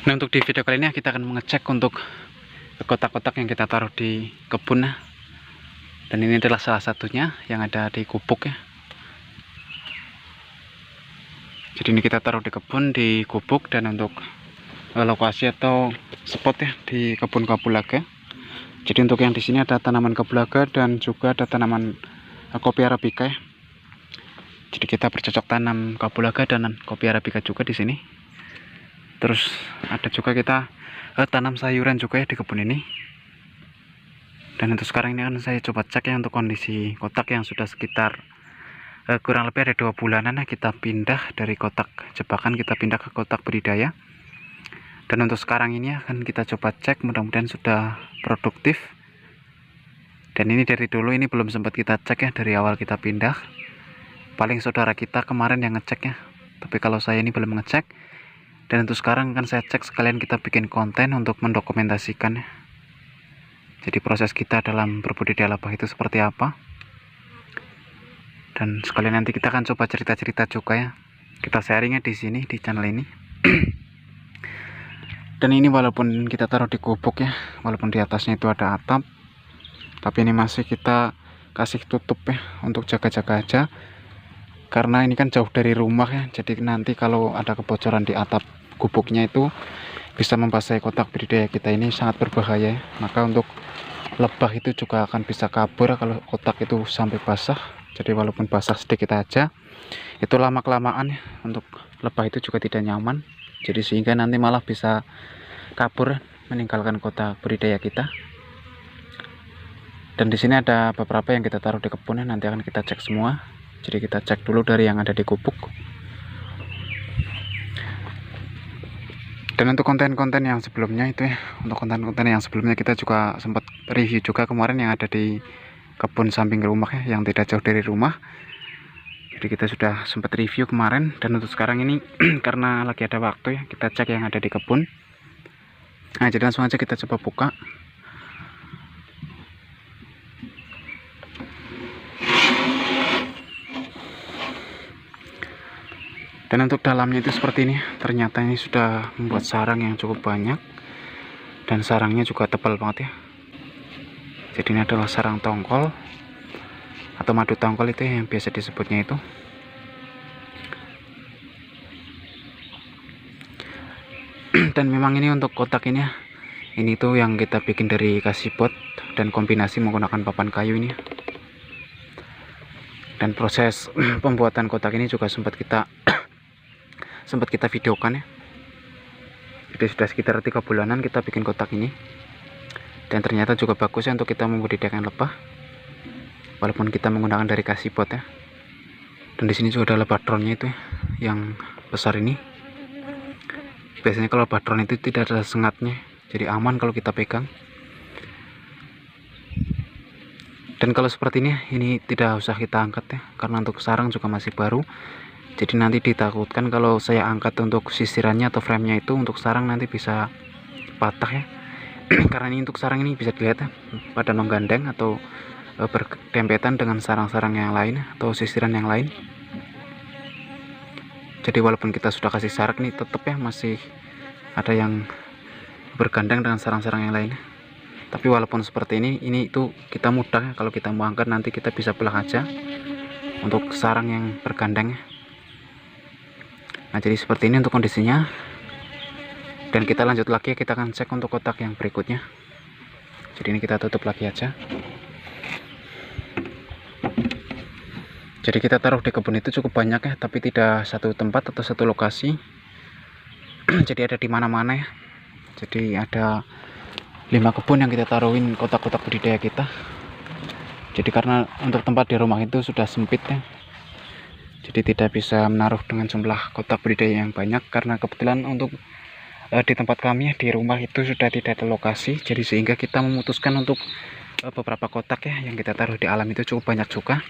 Nah, untuk di video kali ini kita akan mengecek untuk kotak-kotak yang kita taruh di kebun. Dan ini adalah salah satunya yang ada di gubuk ya. Jadi ini kita taruh di kebun, di gubuk, dan untuk lokasi atau spot ya di kebun kapulaga. Jadi untuk yang di sini ada tanaman kapulaga dan juga ada tanaman kopi arabica ya. Jadi kita bercocok tanam kapulaga dan kopi arabica juga di sini. Terus ada juga kita tanam sayuran juga ya di kebun ini. Dan untuk sekarang ini akan saya coba cek ya untuk kondisi kotak yang sudah sekitar kurang lebih ada 2 bulanan ya kita pindah dari kotak jebakan, kita pindah ke kotak budidaya. Dan untuk sekarang ini akan kita coba cek, mudah-mudahan sudah produktif. Dan ini dari dulu ini belum sempat kita cek ya, dari awal kita pindah. Paling saudara kita kemarin yang ngecek ya, tapi kalau saya ini belum ngecek. Dan untuk sekarang kan saya cek sekalian kita bikin konten untuk mendokumentasikan ya. Jadi proses kita dalam berbudidaya lebah itu seperti apa. Dan sekalian nanti kita akan coba cerita-cerita juga ya. Kita sharingnya di sini di channel ini. Dan ini walaupun kita taruh di gubuk ya, walaupun di atasnya itu ada atap, tapi ini masih kita kasih tutup ya untuk jaga-jaga aja. Karena ini kan jauh dari rumah ya, jadi nanti kalau ada kebocoran di atap gubuknya itu bisa membasahi kotak budidaya kita, ini sangat berbahaya ya. Maka untuk lebah itu juga akan bisa kabur kalau kotak itu sampai basah. Jadi walaupun basah sedikit aja, itu lama-kelamaan ya, untuk lebah itu juga tidak nyaman. Jadi sehingga nanti malah bisa kabur meninggalkan kotak budidaya kita. Dan di sini ada beberapa yang kita taruh di kebun ya, nanti akan kita cek semua. Jadi kita cek dulu dari yang ada di gubuk. Dan untuk konten-konten yang sebelumnya itu ya, untuk konten-konten yang sebelumnya kita juga sempat review juga kemarin yang ada di kebun samping rumah ya, yang tidak jauh dari rumah. Jadi kita sudah sempat review kemarin. Dan untuk sekarang ini karena lagi ada waktu ya, kita cek yang ada di kebun. Nah, jadi langsung aja kita coba buka. Dan untuk dalamnya itu seperti ini. Ternyata ini sudah membuat sarang yang cukup banyak. Dan sarangnya juga tebal banget ya. Jadi ini adalah sarang tongkol atau madu tongkol itu yang biasa disebutnya itu. Dan memang ini untuk kotak ini ya, ini tuh yang kita bikin dari kasipot dan kombinasi menggunakan papan kayu ini. Dan proses pembuatan kotak ini juga sempat kita videokan ya. Jadi sudah sekitar 3 bulanan kita bikin kotak ini. Dan ternyata juga bagus ya untuk kita membudidayakan lebah. Walaupun kita menggunakan dari kasipot ya. Dan di sini juga ada lebah drone-nya itu ya, yang besar ini. Biasanya kalau lebah drone itu tidak ada sengatnya, jadi aman kalau kita pegang. Dan kalau seperti ini tidak usah kita angkat ya, karena untuk sarang juga masih baru. Jadi nanti ditakutkan kalau saya angkat untuk sisirannya atau framenya itu untuk sarang nanti bisa patah ya. Karena ini untuk sarang ini bisa dilihat ya, pada menggandeng atau berdempetan dengan sarang-sarang yang lain atau sisiran yang lain. Jadi walaupun kita sudah kasih sarang nih, tetap ya masih ada yang bergandeng dengan sarang-sarang yang lain. Tapi walaupun seperti ini itu kita mudah ya, kalau kita mau angkat nanti kita bisa belah aja untuk sarang yang bergandeng ya. Nah, jadi seperti ini untuk kondisinya. Dan kita lanjut lagi, kita akan cek untuk kotak yang berikutnya. Jadi ini kita tutup lagi aja. Jadi kita taruh di kebun itu cukup banyak ya, tapi tidak satu tempat atau satu lokasi. Jadi ada di mana-mana ya. Jadi ada 5 kebun yang kita taruhin kotak-kotak budidaya kita. Jadi karena untuk tempat di rumah itu sudah sempit ya, jadi tidak bisa menaruh dengan jumlah kotak budidaya yang banyak. Karena kebetulan untuk di tempat kami di rumah itu sudah tidak ada lokasi, jadi sehingga kita memutuskan untuk beberapa kotak ya yang kita taruh di alam itu cukup banyak juga.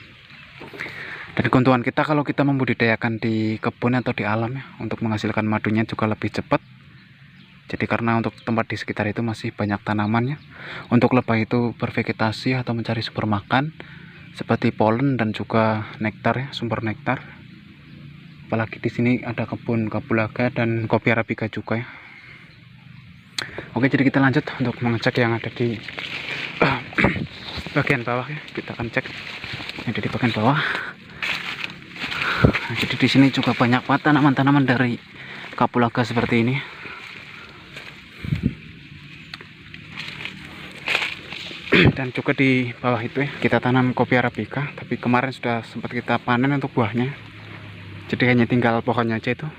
Dan keuntungan kita kalau kita membudidayakan di kebun atau di alam ya, untuk menghasilkan madunya juga lebih cepat. Jadi karena untuk tempat di sekitar itu masih banyak tanamannya, untuk lebah itu bervegetasi atau mencari sumber makan seperti polen dan juga nektar ya, sumber nektar. Apalagi di sini ada kebun kapulaga dan kopi arabica juga ya. Oke, jadi kita lanjut untuk mengecek yang ada di bagian bawah ya. Kita akan cek yang ada di bagian bawah. Nah, jadi di sini juga banyak banget tanaman-tanaman dari kapulaga seperti ini. Dan juga di bawah itu ya, kita tanam kopi arabica, tapi kemarin sudah sempat kita panen untuk buahnya. Jadi hanya tinggal pohonnya aja itu.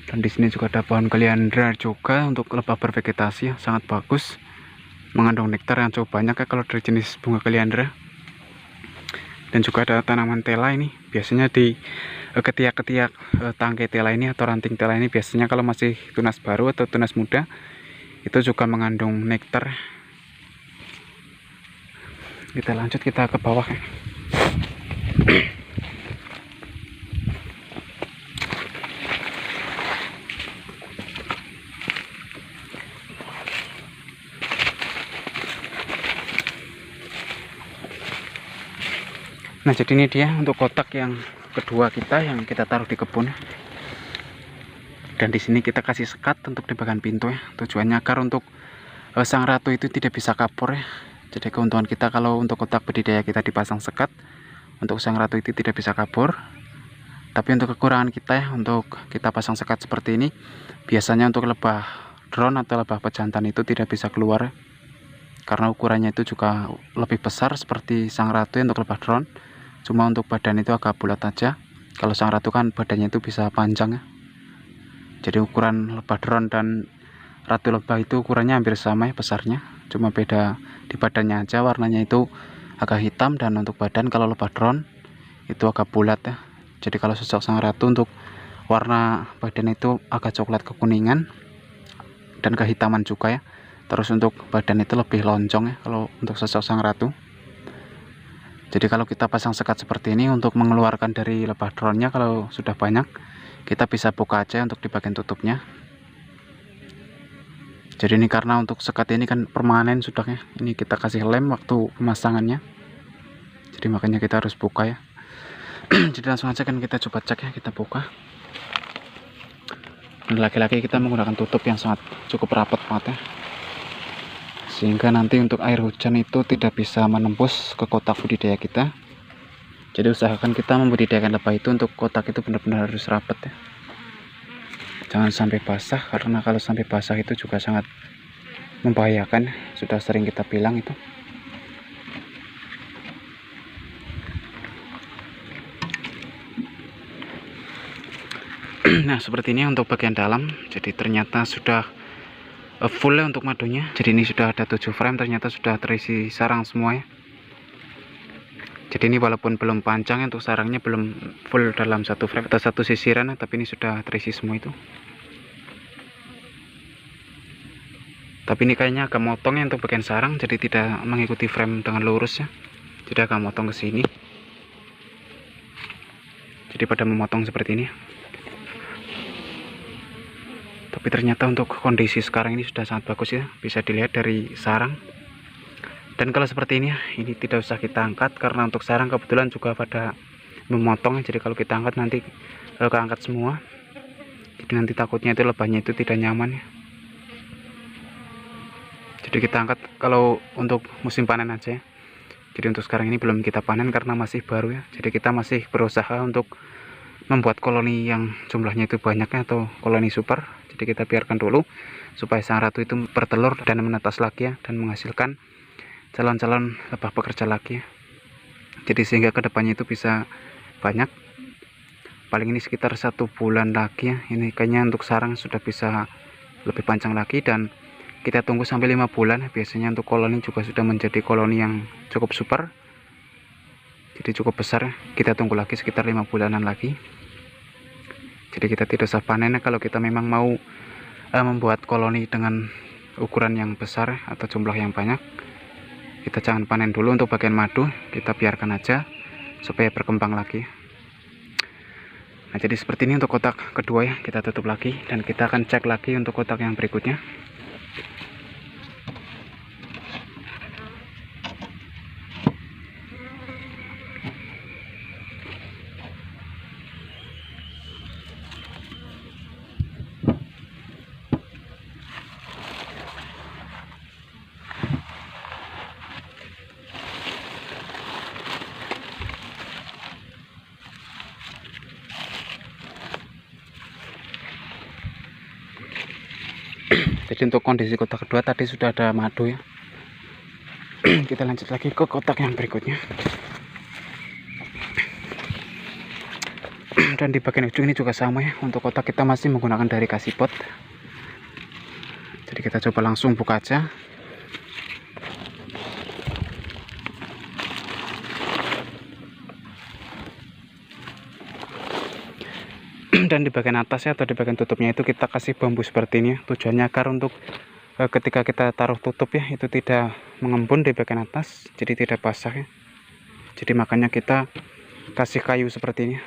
Dan di sini juga ada pohon kaliandra juga untuk lebah bervegetasi ya, sangat bagus, mengandung nektar yang cukup banyak ya kalau dari jenis bunga kaliandra. Dan juga ada tanaman tela ini, biasanya di ketiak-ketiak tangkai tela ini atau ranting tela ini biasanya kalau masih tunas baru atau tunas muda itu juga mengandung nektar. Kita lanjut, kita ke bawah ya. Nah, jadi ini dia untuk kotak yang kedua kita yang kita taruh di kebun. Dan di sini kita kasih sekat untuk di bagian pintu ya. Tujuannya agar untuk sang ratu itu tidak bisa kabur ya. Jadi keuntungan kita kalau untuk kotak budidaya kita dipasang sekat, untuk sang ratu itu tidak bisa kabur. Tapi untuk kekurangan kita ya, untuk kita pasang sekat seperti ini, biasanya untuk lebah drone atau lebah pejantan itu tidak bisa keluar ya. Karena ukurannya itu juga lebih besar seperti sang ratu ya, untuk lebah drone. Cuma untuk badan itu agak bulat aja. Kalau sang ratu kan badannya itu bisa panjang ya. Jadi ukuran lebah drone dan ratu lebah itu ukurannya hampir sama ya besarnya. Cuma beda di badannya aja, warnanya itu agak hitam, dan untuk badan kalau lebah drone itu agak bulat ya. Jadi kalau sosok sang ratu untuk warna badan itu agak coklat kekuningan dan kehitaman juga ya. Terus untuk badan itu lebih lonjong ya kalau untuk sosok sang ratu. Jadi kalau kita pasang sekat seperti ini untuk mengeluarkan dari lebah drone-nya kalau sudah banyak, kita bisa buka aja untuk di bagian tutupnya. Jadi ini karena untuk sekat ini kan permanen sudah ya. Ini kita kasih lem waktu pemasangannya. Jadi makanya kita harus buka ya. Jadi langsung aja kan kita coba cek ya, kita buka. Dan laki-laki kita menggunakan tutup yang sangat cukup rapat banget ya. Sehingga nanti untuk air hujan itu tidak bisa menembus ke kotak budidaya kita. Jadi usahakan kita membudidayakan lebah itu untuk kotak itu benar-benar harus rapat ya. Jangan sampai basah, karena kalau sampai basah itu juga sangat membahayakan. Sudah sering kita bilang itu. Nah, seperti ini untuk bagian dalam. Jadi ternyata sudah full ya untuk madunya. Jadi ini sudah ada 7 frame, ternyata sudah terisi sarang semua ya. Jadi ini walaupun belum panjang untuk sarangnya, belum full dalam satu frame atau satu sisiran, tapi ini sudah terisi semua itu. Tapi ini kayaknya agak motong ya untuk bagian sarang, jadi tidak mengikuti frame dengan lurus ya. Jadi agak motong ke sini. Jadi pada memotong seperti ini. Tapi ternyata untuk kondisi sekarang ini sudah sangat bagus ya, bisa dilihat dari sarang. Dan kalau seperti ini ya, ini tidak usah kita angkat karena untuk sarang kebetulan juga pada memotong. Jadi kalau kita angkat nanti kalau keangkat semua, jadi nanti takutnya itu lebahnya itu tidak nyaman ya. Jadi kita angkat kalau untuk musim panen aja ya. Jadi untuk sekarang ini belum kita panen karena masih baru ya. Jadi kita masih berusaha untuk membuat koloni yang jumlahnya itu banyak ya, atau koloni super. Jadi kita biarkan dulu supaya sang ratu itu bertelur dan menetas lagi ya, dan menghasilkan calon-calon lebah pekerja lagi ya. Jadi sehingga kedepannya itu bisa banyak. Paling ini sekitar 1 bulan lagi ya. Ini kayaknya untuk sarang sudah bisa lebih panjang lagi, dan kita tunggu sampai 5 bulan. Biasanya untuk koloni juga sudah menjadi koloni yang cukup super, jadi cukup besar. Kita tunggu lagi sekitar 5 bulanan lagi. Jadi kita tidak usah panen kalau kita memang mau membuat koloni dengan ukuran yang besar atau jumlah yang banyak. Kita jangan panen dulu untuk bagian madu, kita biarkan aja supaya berkembang lagi. Nah, jadi seperti ini untuk kotak kedua ya, kita tutup lagi dan kita akan cek lagi untuk kotak yang berikutnya. Jadi untuk kondisi kotak kedua tadi sudah ada madu ya. Kita lanjut lagi ke kotak yang berikutnya. Dan di bagian ujung ini juga sama ya, untuk kotak kita masih menggunakan dari kasipot. Jadi kita coba langsung buka aja. Dan di bagian atasnya atau di bagian tutupnya itu kita kasih bambu seperti ini ya. Tujuannya agar untuk ketika kita taruh tutup ya, itu tidak mengembun di bagian atas, jadi tidak basah ya. Jadi makanya kita kasih kayu seperti ini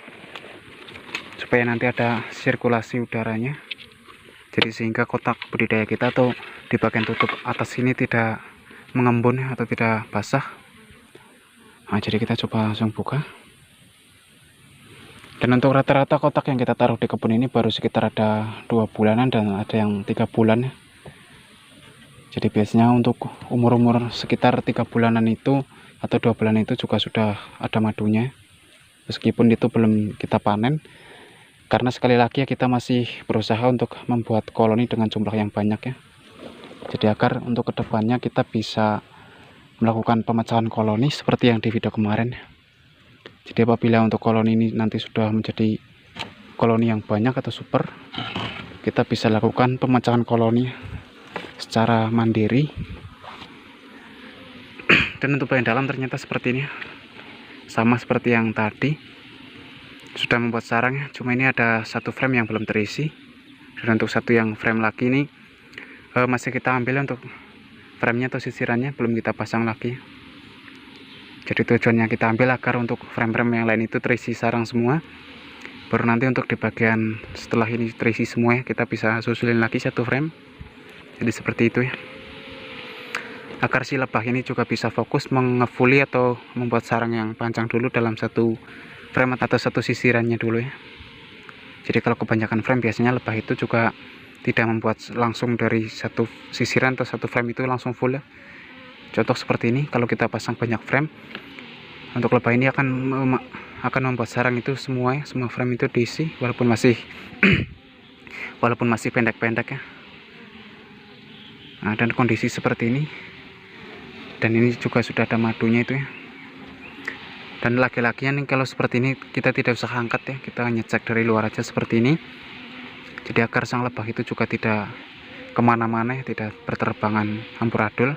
supaya nanti ada sirkulasi udaranya, jadi sehingga kotak budidaya kita atau di bagian tutup atas ini tidak mengembun atau tidak basah. Nah, jadi kita coba langsung buka. Dan untuk rata-rata kotak yang kita taruh di kebun ini baru sekitar ada 2 bulanan dan ada yang 3 bulan ya. Jadi biasanya untuk umur-umur sekitar 3 bulanan itu atau 2 bulan itu juga sudah ada madunya, meskipun itu belum kita panen. Karena sekali lagi ya, kita masih berusaha untuk membuat koloni dengan jumlah yang banyak ya. Jadi agar untuk kedepannya kita bisa melakukan pemecahan koloni seperti yang di video kemarin. Jadi apabila untuk koloni ini nanti sudah menjadi koloni yang banyak atau super, kita bisa lakukan pemecahan koloni secara mandiri. Dan untuk bagian dalam ternyata seperti ini, sama seperti yang tadi, sudah membuat sarang ya. Cuma ini ada satu frame yang belum terisi, dan untuk satu yang frame lagi ini masih kita ambil untuk framenya atau sisirannya, belum kita pasang lagi. Jadi tujuannya kita ambil agar untuk frame-frame yang lain itu terisi sarang semua, baru nanti untuk di bagian setelah ini terisi semua ya, kita bisa susulin lagi satu frame. Jadi seperti itu ya, agar si lebah ini juga bisa fokus mengefuli atau membuat sarang yang panjang dulu dalam satu frame atau satu sisirannya dulu ya. Jadi kalau kebanyakan frame biasanya lebah itu juga tidak membuat langsung dari satu sisiran atau satu frame itu langsung full ya. Contoh seperti ini, kalau kita pasang banyak frame, untuk lebah ini akan membuat sarang itu semua ya, semua frame itu diisi walaupun masih walaupun masih pendek-pendek ya. Nah, dan kondisi seperti ini, dan ini juga sudah ada madunya itu ya. Dan laki-lakinya nih kalau seperti ini kita tidak usah angkat ya, kita hanya cek dari luar aja seperti ini. Jadi agar sang lebah itu juga tidak kemana-mana ya, tidak berterbangan amburadul.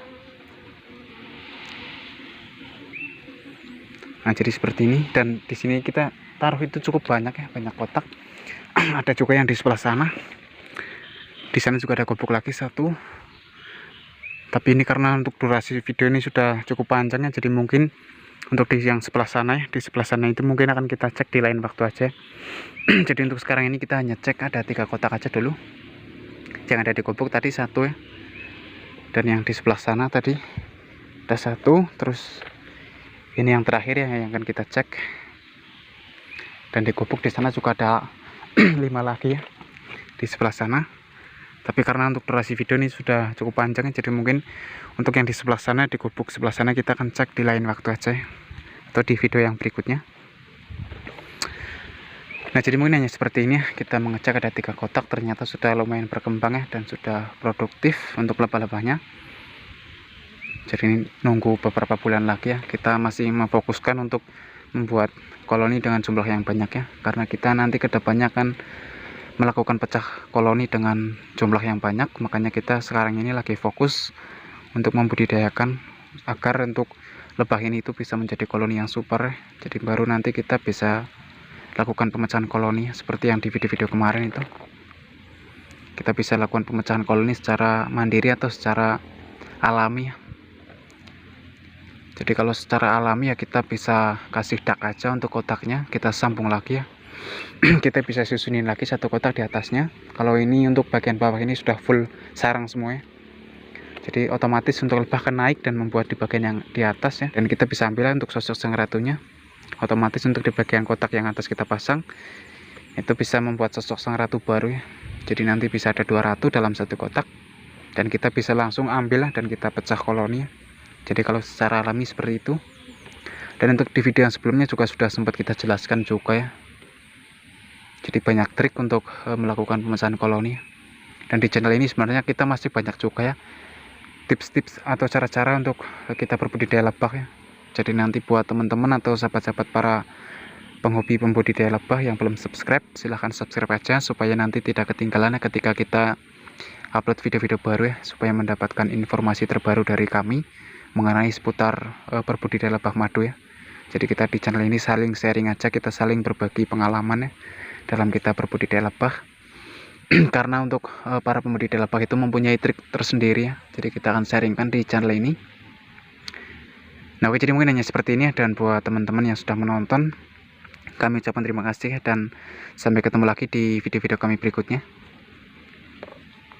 Nah, jadi seperti ini, dan di sini kita taruh itu cukup banyak ya, banyak kotak. Ada juga yang di sebelah sana. Di sana juga ada gubuk lagi satu. Tapi ini karena untuk durasi video ini sudah cukup panjang ya, jadi mungkin untuk di yang sebelah sana ya, di sebelah sana itu mungkin akan kita cek di lain waktu aja. Jadi untuk sekarang ini kita hanya cek ada 3 kotak aja dulu. Yang ada di gubuk tadi satu ya. Dan yang di sebelah sana tadi ada satu, terus ini yang terakhir ya yang akan kita cek. Dan di gubuk di sana juga ada 5 lagi ya di sebelah sana. Tapi karena untuk durasi video ini sudah cukup panjang ya, jadi mungkin untuk yang di sebelah sana, di gubuk sebelah sana kita akan cek di lain waktu aja ya, atau di video yang berikutnya. Nah, jadi mungkin hanya seperti ini ya, kita mengecek ada 3 kotak, ternyata sudah lumayan berkembang ya, dan sudah produktif untuk lebah-lebahnya. Jadi nunggu beberapa bulan lagi ya, kita masih memfokuskan untuk membuat koloni dengan jumlah yang banyak ya, karena kita nanti kedepannya akan melakukan pecah koloni dengan jumlah yang banyak. Makanya kita sekarang ini lagi fokus untuk membudidayakan agar untuk lebah ini itu bisa menjadi koloni yang super. Jadi baru nanti kita bisa lakukan pemecahan koloni seperti yang di video-video kemarin itu. Kita bisa lakukan pemecahan koloni secara mandiri atau secara alami. Jadi kalau secara alami ya kita bisa kasih dak aja untuk kotaknya, kita sambung lagi ya. Kita bisa susunin lagi satu kotak di atasnya. Kalau ini untuk bagian bawah ini sudah full sarang semua ya. Jadi otomatis untuk lebah akan naik dan membuat di bagian yang di atas ya. Dan kita bisa ambil untuk sosok sang ratunya. Otomatis untuk di bagian kotak yang atas kita pasang, itu bisa membuat sosok sang ratu baru ya. Jadi nanti bisa ada 2 ratu dalam satu kotak. Dan kita bisa langsung ambil dan kita pecah koloni ya. Jadi kalau secara alami seperti itu. Dan untuk di video yang sebelumnya juga sudah sempat kita jelaskan juga ya. Jadi banyak trik untuk melakukan pemecahan koloni. Dan di channel ini sebenarnya kita masih banyak juga ya tips-tips atau cara-cara untuk kita berbudidaya lebah ya. Jadi nanti buat teman-teman atau sahabat-sahabat para penghobi pembudidaya lebah yang belum subscribe, silahkan subscribe aja supaya nanti tidak ketinggalan ketika kita upload video-video baru ya, supaya mendapatkan informasi terbaru dari kami mengenai seputar berbudidaya lebah madu ya. Jadi kita di channel ini saling sharing aja, kita saling berbagi pengalaman ya dalam kita berbudidaya lebah. Karena untuk para pembudidaya lebah itu mempunyai trik tersendiri ya, jadi kita akan sharingkan di channel ini. Nah oke, jadi mungkin hanya seperti ini ya. Dan buat teman-teman yang sudah menonton, kami ucapkan terima kasih dan sampai ketemu lagi di video-video kami berikutnya.